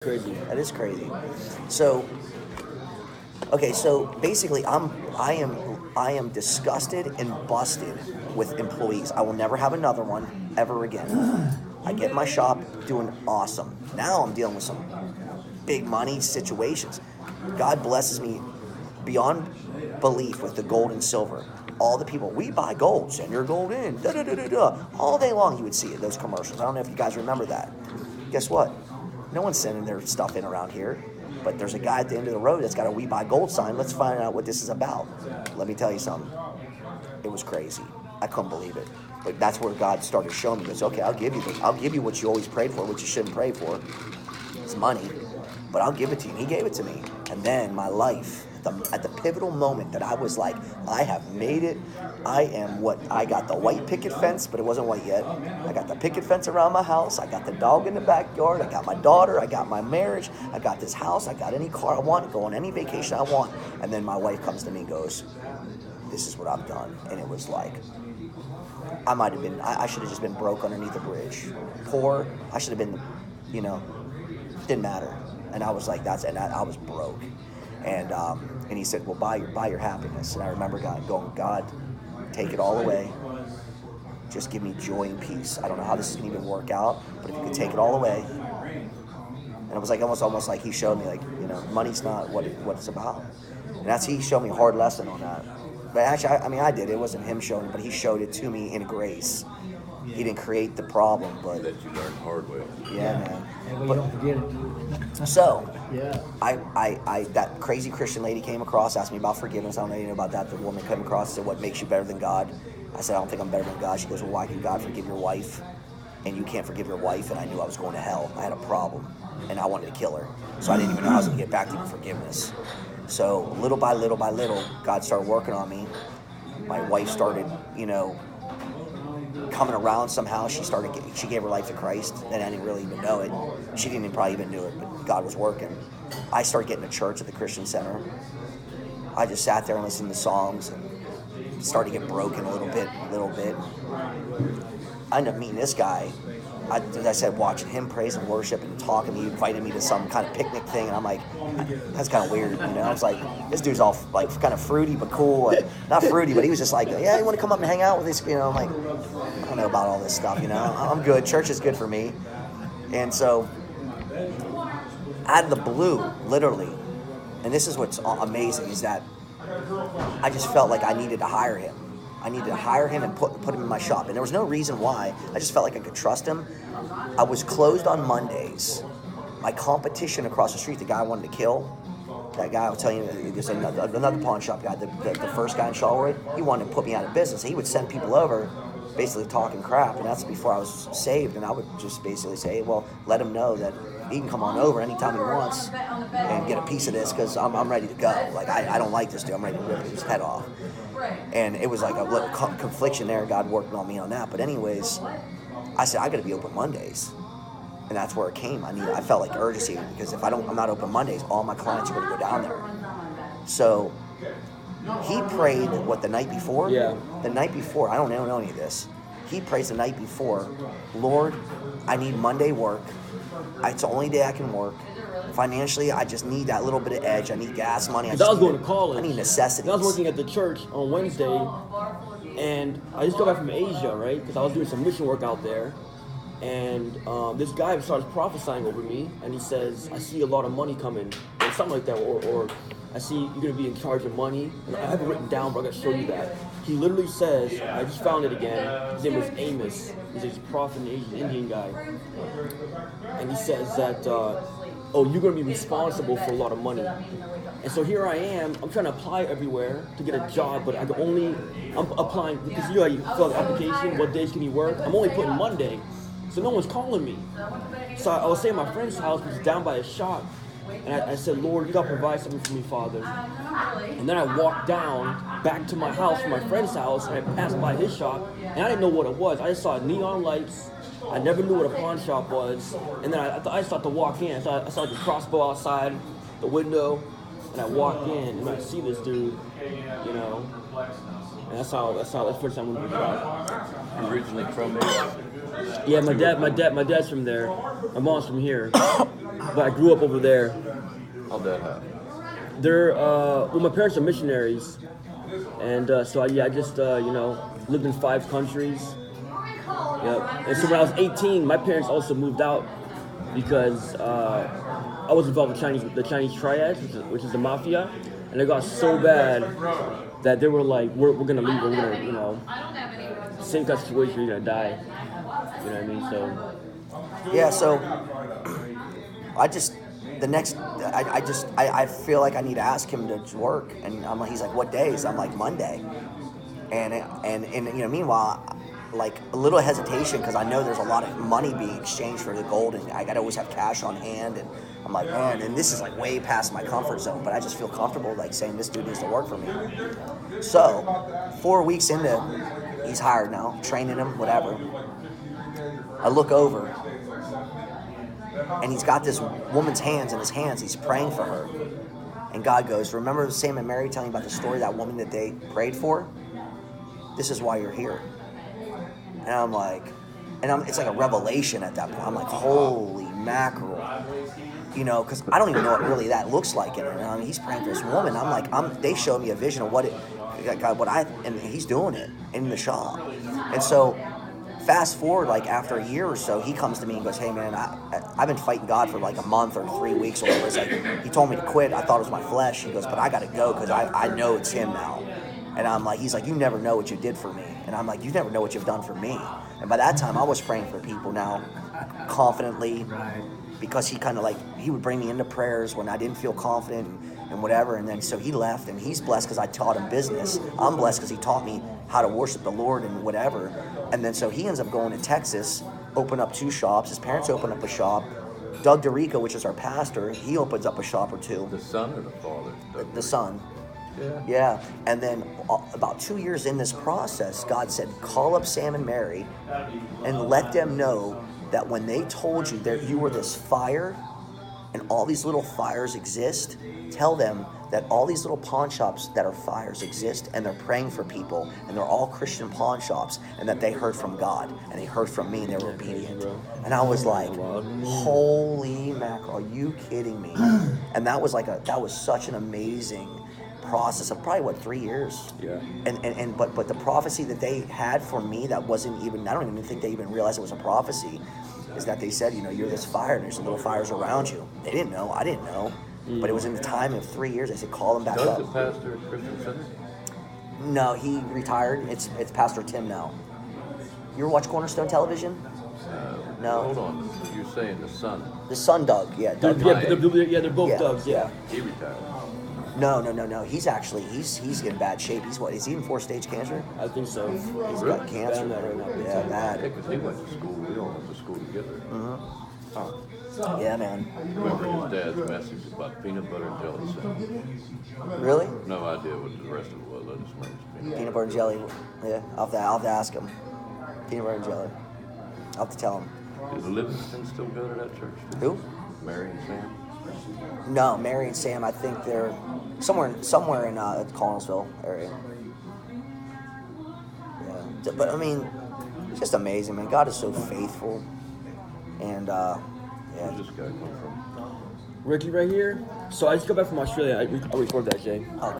Crazy. That is crazy. So, okay, so basically, I am disgusted and busted with employees. I will never have another one ever again. I get my shop doing awesome. Now I'm dealing with some big money situations. God blesses me beyond belief with the gold and silver. All the people, we buy gold, send your gold in, da da da da da. All day long you would see it, those commercials. I don't know if you guys remember that. Guess what? No one's sending their stuff in around here. But there's a guy at the end of the road that's got a We Buy Gold sign. Let's find out what this is about. Let me tell you something. It was crazy. I couldn't believe it. But that's where God started showing me. He goes, okay, I'll give you this. I'll give you what you always prayed for, what you shouldn't pray for. It's money. But I'll give it to you. And he gave it to me. And then my life, at the pivotal moment that I was like, I have made it. I got the white picket fence, but it wasn't white yet. I got the picket fence around my house. I got the dog in the backyard. I got my daughter. I got my marriage. I got this house. I got any car I want, go on any vacation I want. And then my wife comes to me and goes, this is what I've done. And it was like, I should have just been broke underneath the bridge. Poor, I should have been, didn't matter. And I was like, I was broke. And he said, well, buy your happiness. And I remember God, take it all away. Just give me joy and peace. I don't know how this is going to even work out, but if you could take it all away. And it was like almost like he showed me, like, money's not what it's about. And he showed me a hard lesson on that. But actually, I did. It wasn't him showing it, but he showed it to me in grace. He didn't create the problem, but that you learned the hard way. Yeah, man. And we don't forget it. So, Yeah. I that crazy Christian lady came across, asked me about forgiveness. I don't know anything about that. The woman came across and said, what makes you better than God? I said, I don't think I'm better than God. She goes, well, why can God forgive your wife? And you can't forgive your wife. And I knew I was going to hell. I had a problem. And I wanted to kill her. So I didn't even know I was going to get back to even forgiveness. So little by little, God started working on me. My wife started, coming around somehow. She gave her life to Christ, and I didn't really even know it. She didn't probably even do it, but God was working. I started getting to church at the Christian Center. I just sat there and listened to songs and started to get broken a little bit. I ended up meeting this guy. As I said, watching him praise and worship and talking to me, invited me to some kind of picnic thing, and I'm like, that's kind of weird, I was like, this dude's all like kind of fruity but cool, not fruity, but he was just like, yeah, you want to come up and hang out with us? I'm like, I don't know about all this stuff, I'm good. Church is good for me. And so, out of the blue, literally, and this is what's amazing, is that I just felt like I needed to hire him. I needed to hire him and put him in my shop. And there was no reason why. I just felt like I could trust him. I was closed on Mondays. My competition across the street, the guy I wanted to kill, that guy, I'll tell you, there's another pawn shop guy, the first guy in Charlotte, he wanted to put me out of business. He would send people over basically talking crap, and that's before I was saved. And I would just basically say, well, let him know that he can come on over anytime he wants and get a piece of this, because I'm ready to go. Like, I don't like this dude. I'm ready to rip his head off. And it was like a little confliction there. God worked on me on that. But anyways, I said, I got to be open Mondays. And that's where it came. I felt like urgency, because if I'm not open Mondays, all my clients are going to go down there. So he prayed, the night before? Yeah. The night before. I don't know any of this. He prays the night before, Lord, I need Monday work. It's the only day I can work. Financially, I just need that little bit of edge. I need gas money. I was going to college. I need necessities. I was working at the church on Wednesday, and I just got back from Asia, right? Because I was doing some mission work out there. And this guy starts prophesying over me, and he says, I see a lot of money coming, or something like that, or I see you're going to be in charge of money. And I have it written down, but I got to show you that. He literally says, I just found it again, his name was Amos. He's a prophet, an Indian guy. And he says that, you're going to be responsible for a lot of money. And so here I am, I'm trying to apply everywhere to get a job, but I'm applying, because you fill out the application, what days can you work? I'm only putting Monday, so no one's calling me. So I was staying at my friend's house, which is down by a shop, and I said, Lord, you got to provide something for me, Father. And then I walked down back to my house from my friend's house, and I passed by his shop, and I didn't know what it was. I just saw neon lights. I never knew what a pawn shop was. And then I started to walk in. I saw the crossbow outside the window, and I walked in, and I see this dude, and that's the first time we were shot. Originally from there? Yeah, my dad's from there. My mom's from here. but I grew up over there. How'd that happen? They're well, my parents are missionaries, and so I just lived in 5 countries. Yeah, and so when I was 18, my parents also moved out because I was involved with the Chinese triad, which is the mafia, and it got so bad that they were like, we're gonna leave, we're gonna same kind of situation, you're gonna die. You know what I mean? So Yeah, so I feel like I need to ask him to work, and he's like, what days? I'm like, Monday, and meanwhile, like a little hesitation because I know there's a lot of money being exchanged for the gold, and I gotta always have cash on hand, and I'm like, man, and this is like way past my comfort zone, but I just feel comfortable like saying this dude needs to work for me. So 4 weeks into, he's hired now, training him, whatever. I look over, and he's got this woman's hands in his hands. He's praying for her. And God goes, remember Sam and Mary telling about the story of that woman that they prayed for? This is why you're here. And I'm like, it's like a revelation at that point. I'm like, holy mackerel. Because I don't even know what really that looks like. And he's praying for this woman. I'm like, they showed me a vision of and he's doing it in the shop. And so, fast forward, like after a year or so, he comes to me and goes, hey man, I've been fighting God for like a month or 3 weeks or whatever. It's like, he told me to quit. I thought it was my flesh. He goes, but I got to go because I know it's him now. And I'm like, he's like, you never know what you did for me. And I'm like, you never know what you've done for me. And by that time, I was praying for people now, confidently, because he would bring me into prayers when I didn't feel confident and whatever. And then so he left, and he's blessed because I taught him business. I'm blessed because he taught me how to worship the Lord and whatever. And then so he ends up going to Texas, open up 2 shops. His parents open up a shop. Doug DeRico, which is our pastor, he opens up a shop or 2. The son or the father? The son. Yeah. And then about 2 years in this process, God said, call up Sam and Mary and let them know that when they told you that you were this fire and all these little fires exist, tell them that all these little pawn shops that are fires exist, and they're praying for people, and they're all Christian pawn shops, and that they heard from God, and they heard from me, and they were obedient. And I was like, holy mackerel, are you kidding me? And that was such an amazing process of probably 3 years. Yeah. But the prophecy that they had for me that wasn't even, I don't even think they even realized it was a prophecy, is that they said, you're this fire and there's little fires around you. They didn't know, I didn't know. But it was in the time of 3 years. They said, call them back Doug's up. the pastor at Christian Center? No, he retired. It's Pastor Tim now. You ever watch Cornerstone Television? No. Hold on. You're saying the son? The son, Doug. Yeah, Doug. they're both Dougs. Yeah. He retired. No. He's in bad shape. Is he in 4-stage cancer? I think so. He's got cancer. Bad right now, big Yeah, time. bad. Yeah, because he went to school. We all went to school together. Yeah, man. Remember his dad's message about peanut butter and jelly sandwich? Really? No idea what the rest of it was. I just remember it's Peanut butter and jelly. Yeah, I'll have to ask him. Peanut butter and jelly. I'll have to tell him. Does Livingston still go to that church? Who? Mary and Sam? No, Mary and Sam. I think they're somewhere in the Connellsville area. Yeah, but I mean, it's just amazing, man. God is so faithful, and yeah. Where's this guy come from? Ricky right here. So I just got back from Australia. I recorded that, Jay. Oh,